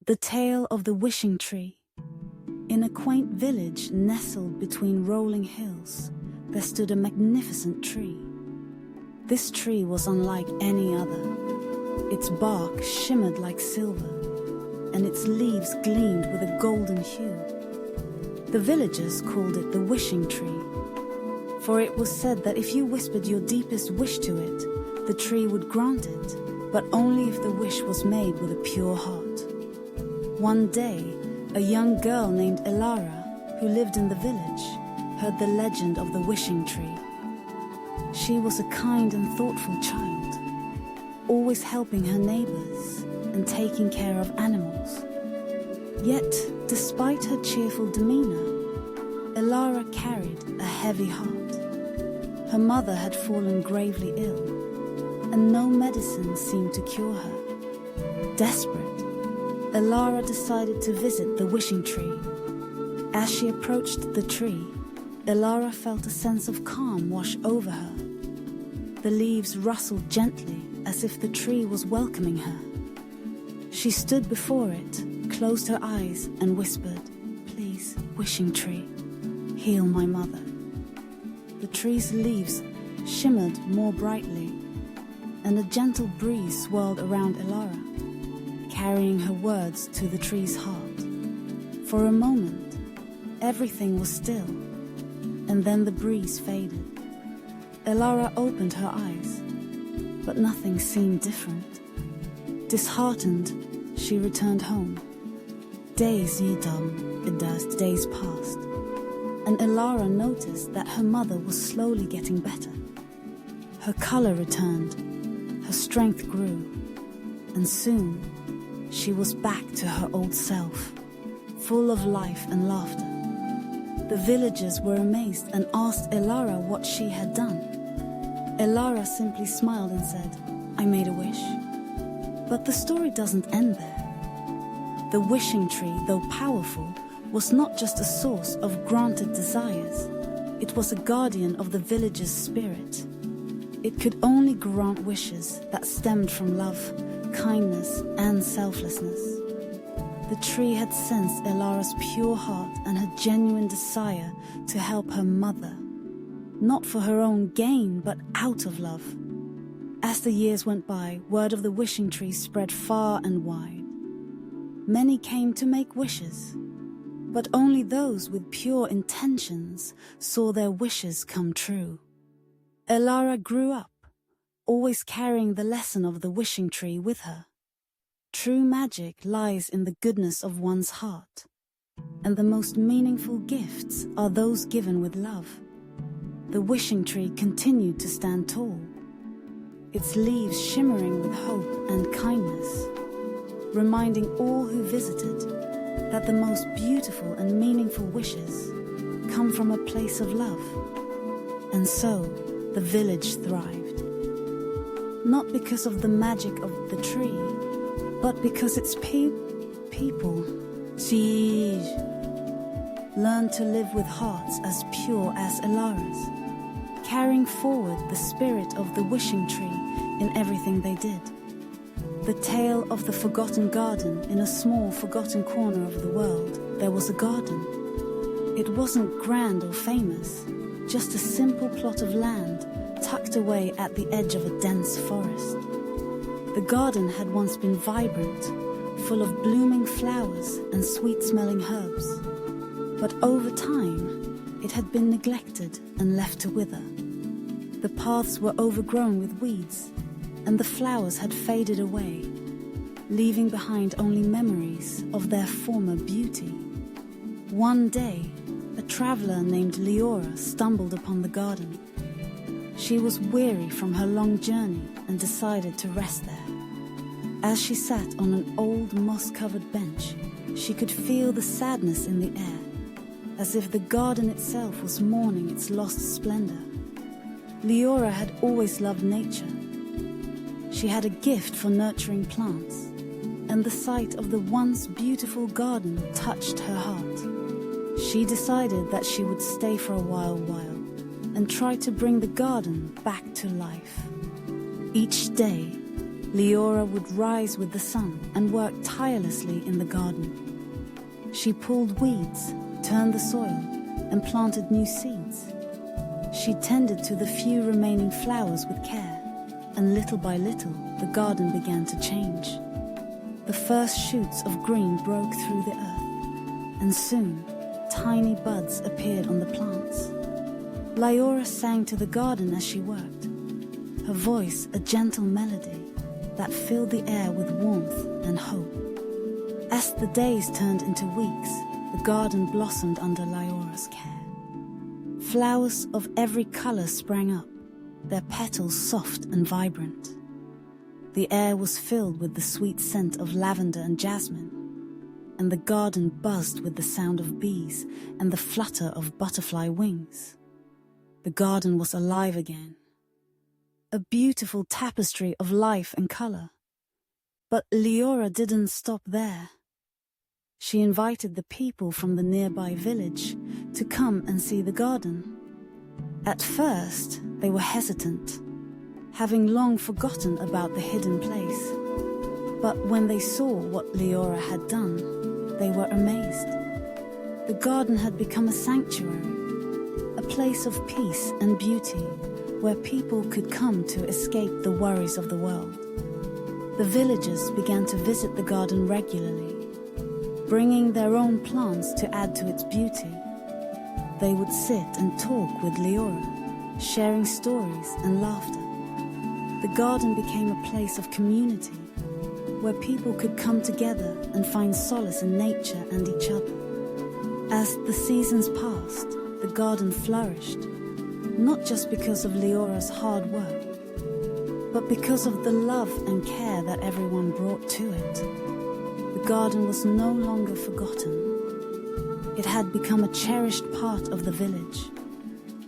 The Tale of the Wishing Tree. In a quaint village nestled between rolling hills, there stood a magnificent tree. This tree was unlike any other. Its bark shimmered like silver, and its leaves gleamed with a golden hue. The villagers called it the Wishing Tree, for it was said that if you whispered your deepest wish to it, the tree would grant it, but only if the wish was made with a pure heart. One day, a young girl named Elara, who lived in the village, heard the legend of the wishing tree. She was a kind and thoughtful child, always helping her neighbors and taking care of animals. Yet, despite her cheerful demeanor, Elara carried a heavy heart. Her mother had fallen gravely ill, and no medicine seemed to cure her. Desperate, Elara decided to visit the wishing tree. As she approached the tree, Elara felt a sense of calm wash over her. The leaves rustled gently as if the tree was welcoming her. She stood before it, closed her eyes and whispered, "Please, wishing tree, heal my mother." The tree's leaves shimmered more brightly, and a gentle breeze swirled around Elara, carrying her words to the tree's heart. For a moment, everything was still, and then the breeze faded. Elara opened her eyes, but nothing seemed different. Disheartened, she returned home. Days passed, and Elara noticed that her mother was slowly getting better. Her color returned, her strength grew, and soon she was back to her old self, full of life and laughter. The villagers were amazed and asked Elara what she had done. Elara simply smiled and said, "I made a wish." But the story doesn't end there. The wishing tree, though powerful, was not just a source of granted desires. It was a guardian of the village's spirit. It could only grant wishes that stemmed from love, kindness, and selflessness. The tree had sensed Elara's pure heart and her genuine desire to help her mother, not for her own gain, but out of love. As the years went by, word of the wishing tree spread far and wide. Many came to make wishes, but only those with pure intentions saw their wishes come true. Elara grew up, always carrying the lesson of the wishing tree with her. True magic lies in the goodness of one's heart, and the most meaningful gifts are those given with love. The wishing tree continued to stand tall, its leaves shimmering with hope and kindness, reminding all who visited that the most beautiful and meaningful wishes come from a place of love. And so, the village thrived. Not because of the magic of the tree, but because its people learned to live with hearts as pure as Elara's, carrying forward the spirit of the wishing tree in everything they did. The tale of the forgotten garden. In a small forgotten corner of the world, there was a garden. It wasn't grand or famous, just a simple plot of land tucked away at the edge of a dense forest. The garden had once been vibrant, full of blooming flowers and sweet-smelling herbs. But over time, it had been neglected and left to wither. The paths were overgrown with weeds, and the flowers had faded away, leaving behind only memories of their former beauty. One day, a traveler named Elara stumbled upon the garden. She was weary from her long journey and decided to rest there. As she sat on an old moss-covered bench, she could feel the sadness in the air, as if the garden itself was mourning its lost splendor. Elara had always loved nature. She had a gift for nurturing plants, and the sight of the once beautiful garden touched her heart. She decided that she would stay for a while and try to bring the garden back to life. Each day, Leora would rise with the sun and work tirelessly in the garden. She pulled weeds, turned the soil, and planted new seeds. She tended to the few remaining flowers with care, and little by little, the garden began to change. The first shoots of green broke through the earth, and soon, tiny buds appeared on the plants. Leora sang to the garden as she worked, her voice a gentle melody that filled the air with warmth and hope. As the days turned into weeks, the garden blossomed under Leora's care. Flowers of every color sprang up, their petals soft and vibrant. The air was filled with the sweet scent of lavender and jasmine, and the garden buzzed with the sound of bees and the flutter of butterfly wings. The garden was alive again, a beautiful tapestry of life and color. But Leora didn't stop there. She invited the people from the nearby village to come and see the garden. At first, they were hesitant, having long forgotten about the hidden place. But when they saw what Leora had done, they were amazed. The garden had become a sanctuary, a place of peace and beauty where people could come to escape the worries of the world. The villagers began to visit the garden regularly, bringing their own plants to add to its beauty. They would sit and talk with Leora, sharing stories and laughter. The garden became a place of community, where people could come together and find solace in nature and each other. As the seasons passed, the garden flourished, not just because of Leora's hard work, but because of the love and care that everyone brought to it. The garden was no longer forgotten. It had become a cherished part of the village,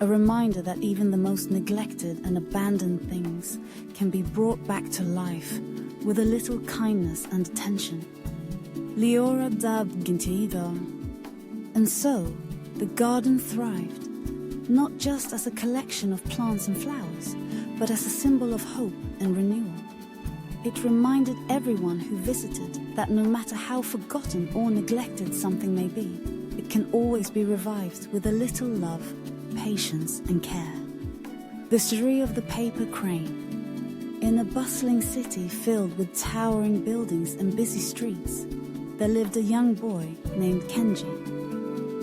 a reminder that even the most neglected and abandoned things can be brought back to life with a little kindness and attention. Leora dab gintido. And so, the garden thrived, not just as a collection of plants and flowers, but as a symbol of hope and renewal. It reminded everyone who visited that no matter how forgotten or neglected something may be, it can always be revived with a little love, patience and care. The story of the paper crane. In a bustling city filled with towering buildings and busy streets, there lived a young boy named Kenji.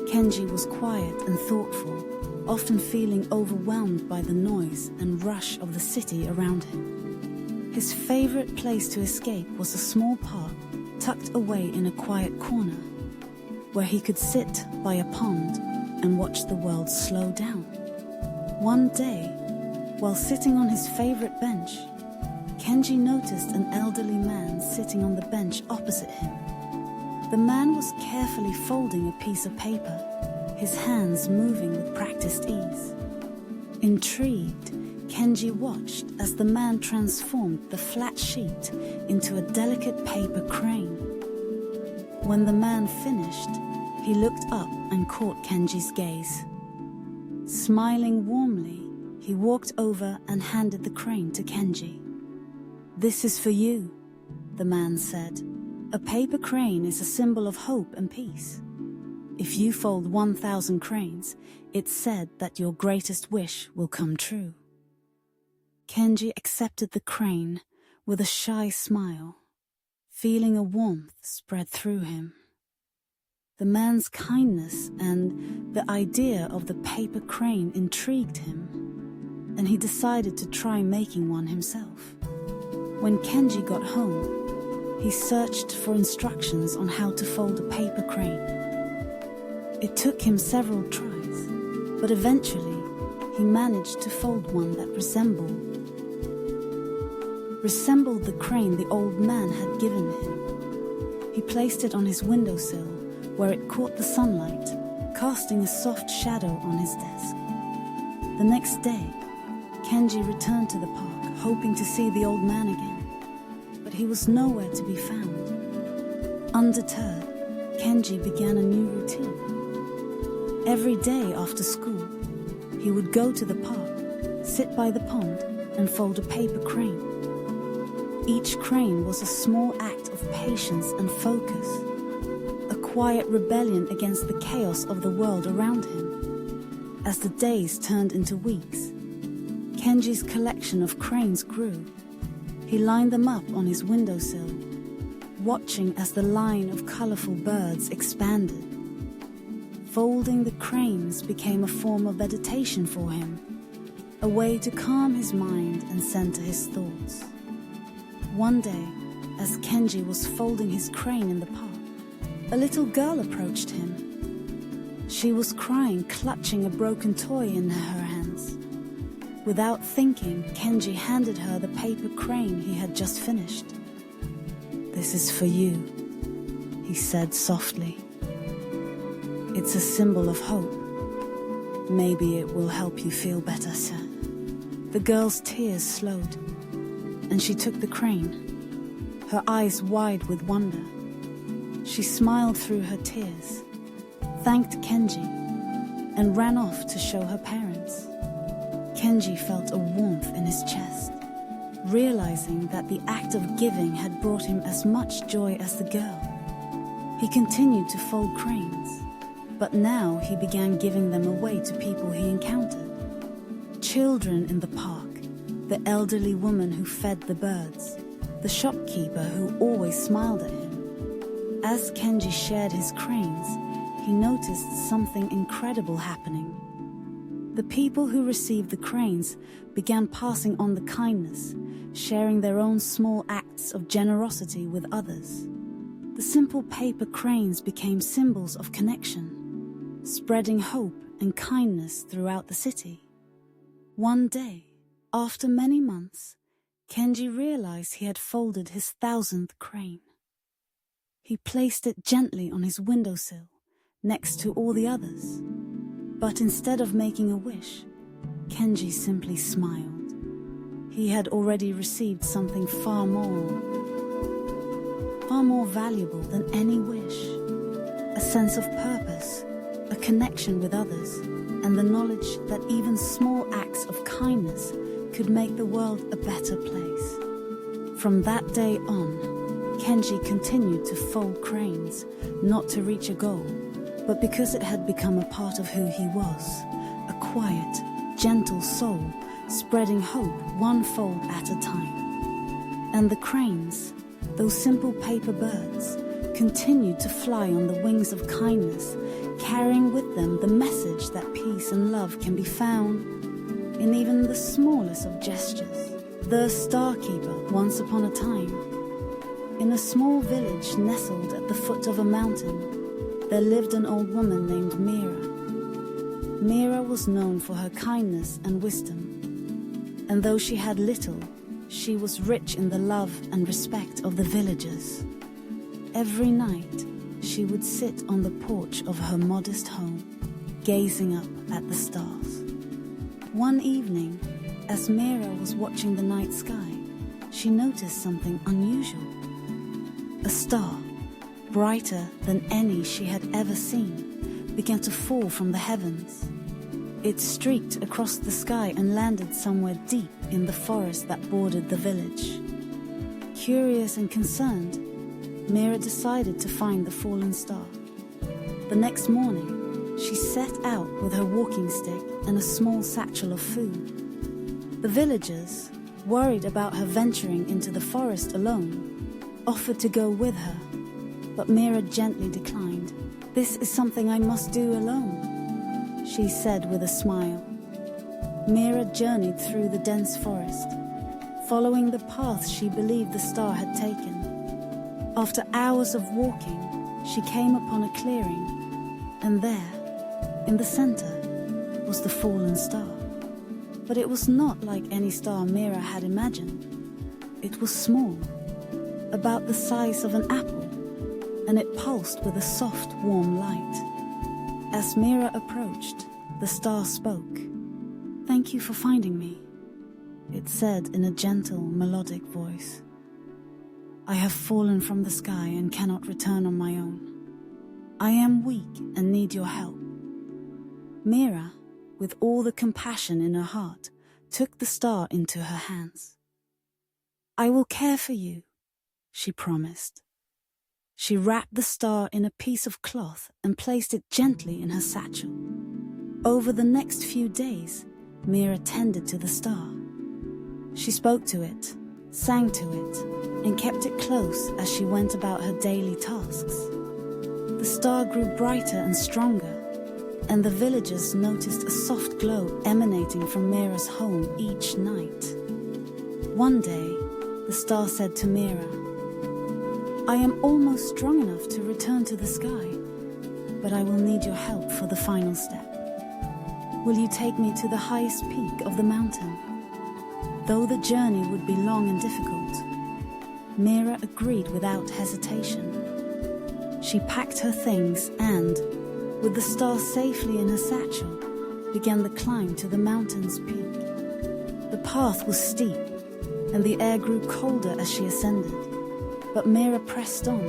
Kenji was quiet and thoughtful, often feeling overwhelmed by the noise and rush of the city around him. His favorite place to escape was a small park tucked away in a quiet corner, where he could sit by a pond and watch the world slow down. One day, while sitting on his favorite bench, Kenji noticed an elderly man sitting on the bench opposite him. The man was carefully folding a piece of paper, his hands moving with practiced ease. Intrigued, Kenji watched as the man transformed the flat sheet into a delicate paper crane. When the man finished, he looked up and caught Kenji's gaze. Smiling warmly, he walked over and handed the crane to Kenji. "This is for you," the man said. "A paper crane is a symbol of hope and peace. If you fold 1,000 cranes, it's said that your greatest wish will come true." Kenji accepted the crane with a shy smile, feeling a warmth spread through him. The man's kindness and the idea of the paper crane intrigued him, and he decided to try making one himself. When Kenji got home, he searched for instructions on how to fold a paper crane. It took him several tries, but eventually he managed to fold one that resembled the crane the old man had given him. He placed it on his windowsill, where it caught the sunlight, casting a soft shadow on his desk. The next day, Kenji returned to the park, hoping to see the old man again, but he was nowhere to be found. Undeterred, Kenji began a new routine. Every day after school, he would go to the park, sit by the pond, and fold a paper crane. Each crane was a small act of patience and focus, a quiet rebellion against the chaos of the world around him. As the days turned into weeks, Kenji's collection of cranes grew. He lined them up on his windowsill, watching as the line of colorful birds expanded. Folding the cranes became a form of meditation for him, a way to calm his mind and center his thoughts. One day, as Kenji was folding his crane in the park, a little girl approached him. She was crying, clutching a broken toy in her hands. Without thinking, Kenji handed her the paper crane he had just finished. "This is for you," he said softly. "It's a symbol of hope. Maybe it will help you feel better, sir." The girl's tears slowed, and she took the crane, her eyes wide with wonder. She smiled through her tears, thanked Kenji, and ran off to show her parents. Kenji felt a warmth in his chest, realizing that the act of giving had brought him as much joy as the girl. He continued to fold cranes, but now he began giving them away to people he encountered. Children in the park, the elderly woman who fed the birds, the shopkeeper who always smiled at him. As Kenji shared his cranes, he noticed something incredible happening. The people who received the cranes began passing on the kindness, sharing their own small acts of generosity with others. The simple paper cranes became symbols of connection, spreading hope and kindness throughout the city. One day, after many months, Kenji realized he had folded his 1,000th crane. He placed it gently on his windowsill, next to all the others. But instead of making a wish, Kenji simply smiled. He had already received something far more valuable than any wish. A sense of purpose, a connection with others, and the knowledge that even small acts of kindness could make the world a better place. From that day on, Kenji continued to fold cranes, not to reach a goal, but because it had become a part of who he was, a quiet, gentle soul, spreading hope one fold at a time. And the cranes, those simple paper birds, continued to fly on the wings of kindness, carrying with them the message that peace and love can be found in even the smallest of gestures. The Starkeeper, once upon a time. In a small village nestled at the foot of a mountain, there lived an old woman named Mira. Mira was known for her kindness and wisdom, and though she had little, she was rich in the love and respect of the villagers. Every night, she would sit on the porch of her modest home, gazing up at the stars. One evening, as Mira was watching the night sky, she noticed something unusual. A star, brighter than any she had ever seen, began to fall from the heavens. It streaked across the sky and landed somewhere deep in the forest that bordered the village. Curious and concerned, Mira decided to find the fallen star. The next morning, she set out with her walking stick and a small satchel of food. The villagers, worried about her venturing into the forest alone, offered to go with her, but Mira gently declined. "This is something I must do alone," she said with a smile. Mira journeyed through the dense forest, following the path she believed the star had taken. After hours of walking, she came upon a clearing, and there, in the center, was the fallen star. But it was not like any star Mira had imagined. It was small, about the size of an apple, and it pulsed with a soft, warm light. As Mira approached, the star spoke. "Thank you for finding me," it said in a gentle, melodic voice. "I have fallen from the sky and cannot return on my own. I am weak and need your help." Mira, with all the compassion in her heart, took the star into her hands. "I will care for you," she promised. She wrapped the star in a piece of cloth and placed it gently in her satchel. Over the next few days, Mira tended to the star. She spoke to it, sang to it, and kept it close as she went about her daily tasks. The star grew brighter and stronger, and the villagers noticed a soft glow emanating from Mira's home each night. One day, the star said to Mira, "I am almost strong enough to return to the sky, but I will need your help for the final step. Will you take me to the highest peak of the mountain?" Though the journey would be long and difficult, Mira agreed without hesitation. She packed her things and, with the star safely in her satchel, began the climb to the mountain's peak. The path was steep, and the air grew colder as she ascended, but Mira pressed on,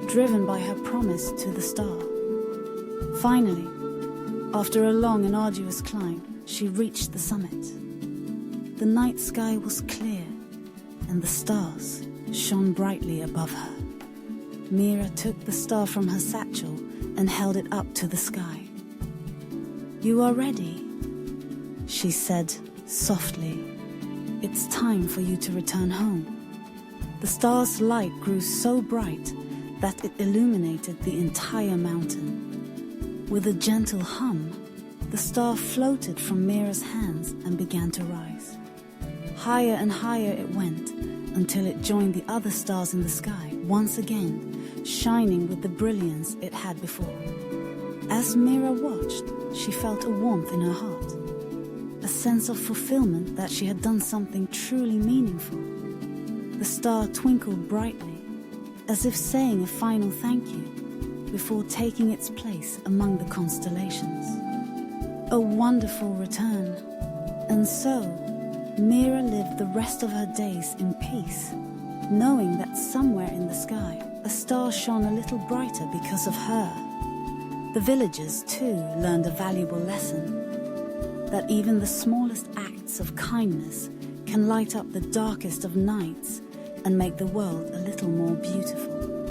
driven by her promise to the star. Finally, after a long and arduous climb, she reached the summit. The night sky was clear, and the stars shone brightly above her. Mira took the star from her satchel and held it up to the sky. "You are ready," she said softly. "It's time for you to return home." The star's light grew so bright that it illuminated the entire mountain. With a gentle hum, the star floated from Mira's hands and began to rise. Higher and higher it went until it joined the other stars in the sky once again, shining with the brilliance it had before. As Mira watched, she felt a warmth in her heart, a sense of fulfillment that she had done something truly meaningful. The star twinkled brightly, as if saying a final thank you, before taking its place among the constellations. A wonderful return. And so, Mira lived the rest of her days in peace, knowing that somewhere in the sky, a star shone a little brighter because of her. The villagers, too, learned a valuable lesson, that even the smallest acts of kindness can light up the darkest of nights and make the world a little more beautiful.